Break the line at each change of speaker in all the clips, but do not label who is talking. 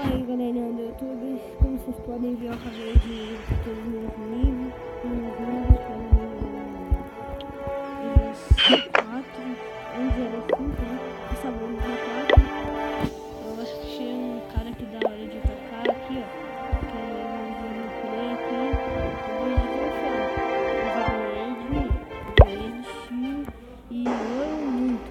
aí galerinha do YouTube, como vocês podem ver, eu acabei de ter os meus níveis, eles 4, antes era 5, né? Essa bomba é 4. Eu acho que tinha um cara que dá hora de atacar aqui, ó. Que é o play aqui. Eu vou e eu muito.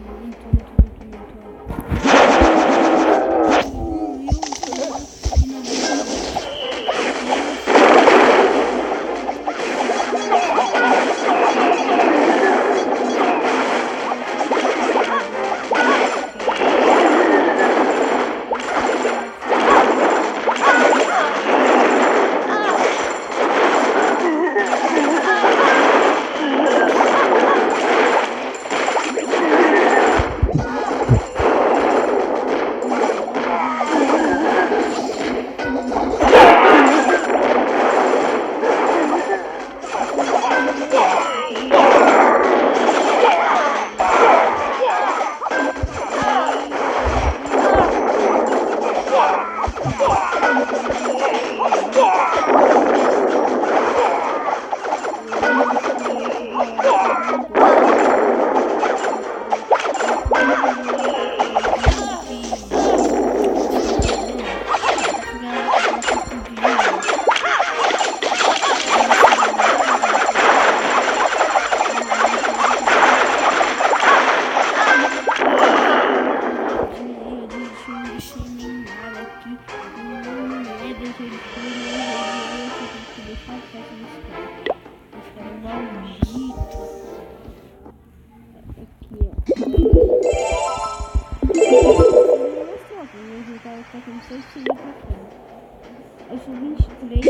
Eu sou 23,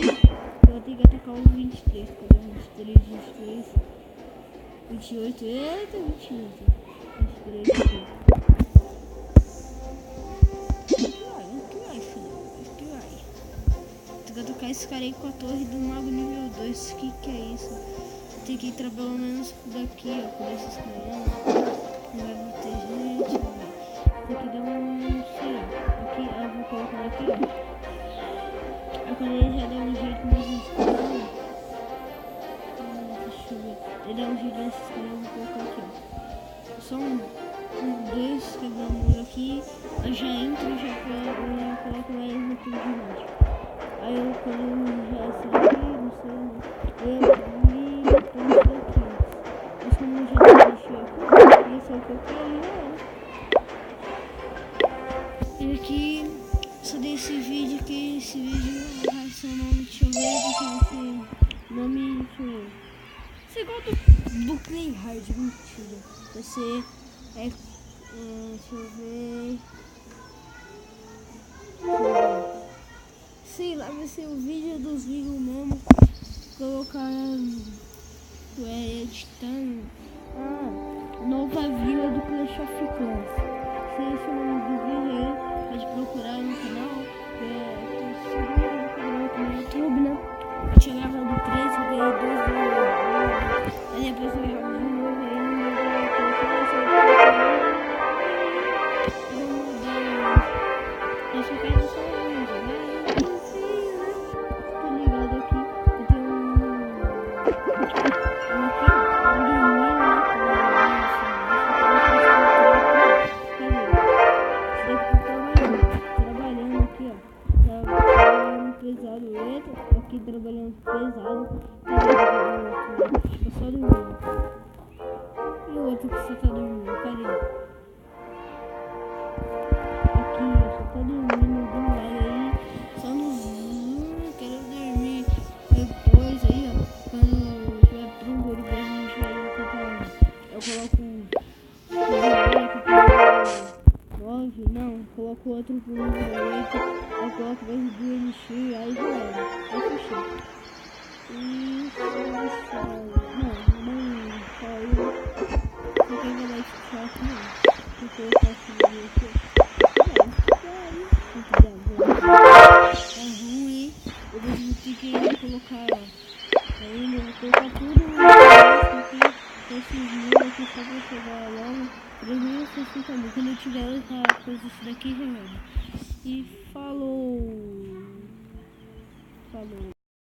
eu tenho que atacar o 23, cadê o 23, 28, eita, 28, 23, 28. Que vai. Tenho que atacar esse cara aí com a torre do mago nível 2, que é isso? Tem que entrar pelo menos daqui, ó, por esses caras. Não vai bater gente, não vai. Tem que dar um, sei lá, aqui, eu vou colocar aqui, ó. Quando ele já dá um jeito nesses caras, deixa eu ver, ele dá um jeito nesses caras, eu vou colocar aqui, ó. Só dois quebra-muro aqui, eu já entro e já coloco mais no tubo de monte. Aí eu quando já sei aqui, não sei, eu ponto aqui. Mas como eu já deixei aqui, esse é o que eu quero, e aqui, só desse vídeo aqui, esse vídeo vai ser o nome, deixa eu ver, porque esse nome, deixa eu ver. Você igual do Play Hard, mentira. Vai ser, deixa eu ver. Sei lá, vai ser o vídeo dos vídeos mesmo. Colocar, editando. Nova Vila do Clash of Clans. Se esse é o nome do vídeo aí, pode procurar no canal. No YouTube, né? Eu tinha gravado 3, eu ganhei 2 aí depois eu jogo de novo aí no meu eu só quero só um, né? Tô ligado aqui. Eu tenho aqui trabalhando pesado, só dormindo. E o outro que você tá dormindo, cadê? Aqui, você tá dormindo do lado aí, só no zoom, quero dormir depois aí, ó, quando tiver pronto, ele vai a gente vai tentar, eu coloco 9, não, coloco outro pro nível 8, eu coloco mais do elixir, aí já era, aí fechou. E só não, só eu não quero mais fechar aqui não, porque eu faço vídeo aqui, é ruim, eu vou ter que colocar, ó, ainda vou colocar tudo porque esses mil aqui só pra chegar logo, 3.060 mil, quando eu tiver outra coisa, isso daqui já era. E falou. Falou.